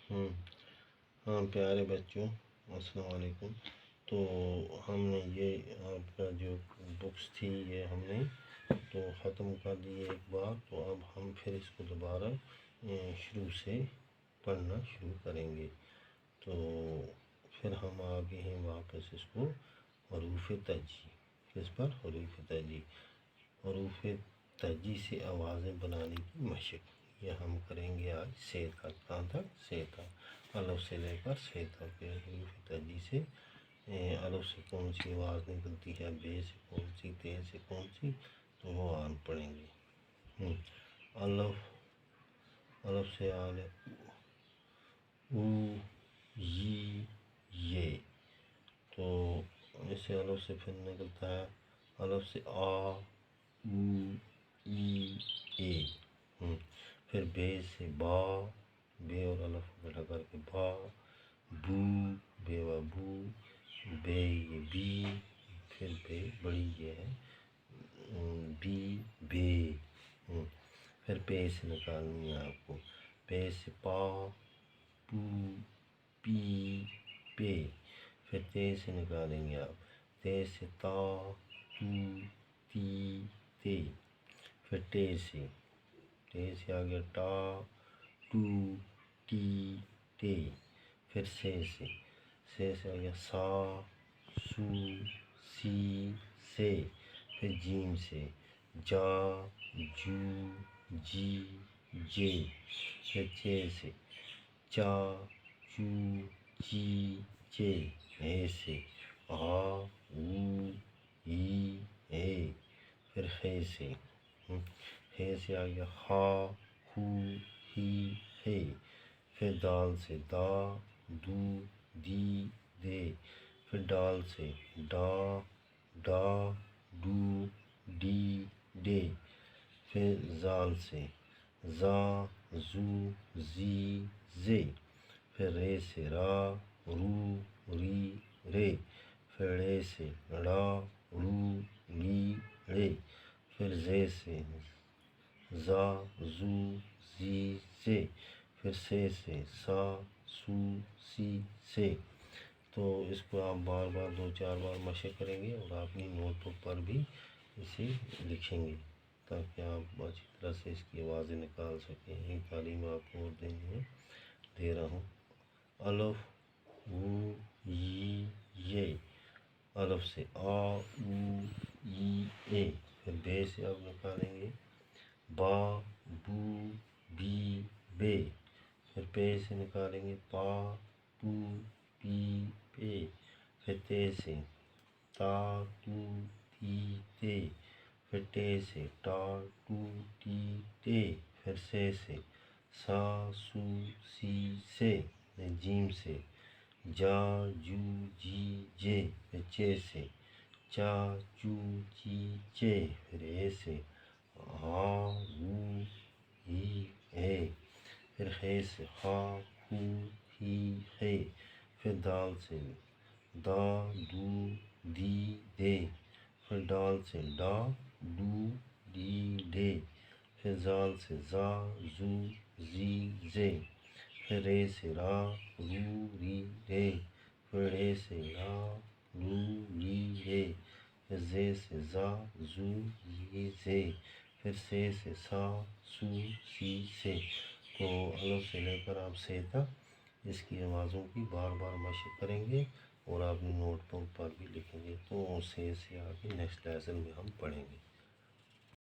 ہاں پیارے بچوں، السلام علیکم۔ تو ہم نے یہ آپ کا جو بکس تھی یہ ہم نے تو ختم کر دی ایک بار، تو اب ہم پھر اس کو دوبارہ شروع سے پڑھنا شروع کریں گے۔ تو پھر ہم آگے ہیں واپس اس کو حروف تہجی، کس پر؟ حروف تہجی۔ حروف تہجی سے آوازیں بنانے کی مشق، یہ ہم کریں گے آج سے تک۔ کہاں تک؟ سے تک، الف سے لے کر سے تک۔ حروف تہجی سے الف سے کون سی آواز نکلتی ہے، بے سے کون سی، تے سے کون سی، تو وہ آن پڑھیں گے۔ الف سے آل او یی یہ، تو اس سے الف سے پھر نکلتا ہے الف سے آ او ای اے، پھر بے سے با، بے اور الف بیٹھا کر کے با، بو، بے و بو، بے یہ بی، پھر بے بڑی یہ ہے بی بے، پھر پے سے نکالنی ہے آپ کو، پے سے پا پو پی پے، پھر تے سے نکالیں گے آپ، تے سے تا تو تی تے، پھر ٹے سے آ گیا ٹا ٹو ٹی ٹے، پھر سے آ گیا سا سو سی سے، پھر جیم سے جا جو جی جے، پھر چے سے چا چو چی چے، اے سے آ او ای اے، پھر خے سے آ گیا خا خو ہی ہے، پھر دال سے دا دو دی دے، پھر ڈال سے ڈا ڈا ڈو ڈی ڈے، پھر زال سے زا زو زی زے، پھر رے سے را رو ری رے، پھر ڑے سے ڑا ڑو لی ڑے، پھر زے سے زا زو زی زے، پھر سے سا سو سی سے۔ تو اس کو آپ بار بار 2-4 بار مشق کریں گے اور اپنی نوٹ بک پر بھی اسے لکھیں گے تاکہ آپ اچھی طرح سے اس کی آوازیں نکال سکیں۔ یہ تعلیم آپ کو اور دے رہا ہوں۔ الف او ی یہ، الف سے آ او ای اے، پھر بے سے آپ نکالیں گے با بو بی بے، پھر پے سے نکالیں گے پا پو پی پے، پھر تے سے تا تو تی تے، پھر ٹے سے ٹا ٹو ٹی ٹے، پھر سے سا سو سی سے، جیم سے جا جو جی جے، پھر چے سے چا چو چی چے، پھر اے سے ہا وو ہی ہے، پھر خے سے خا خو ہی خے، پھر دال سے دا دو دی دے، پھر ڈال سے ڈا ڈو ڈی ڈے، پھر زال سے زا زو زی زے، پھر رے سے را رو ری رے، پھر ڑے سے لا لو لی رے، پھر زے سے زا زو زی زے، پھر سے سا سو سی سے۔ تو الف سے لے کر آپ سے تک اس کی آوازوں کی بار بار مشق کریں گے اور اپنی نوٹ بک پر بھی لکھیں گے، تو سے آگے نیکسٹ لیسن میں ہم پڑھیں گے۔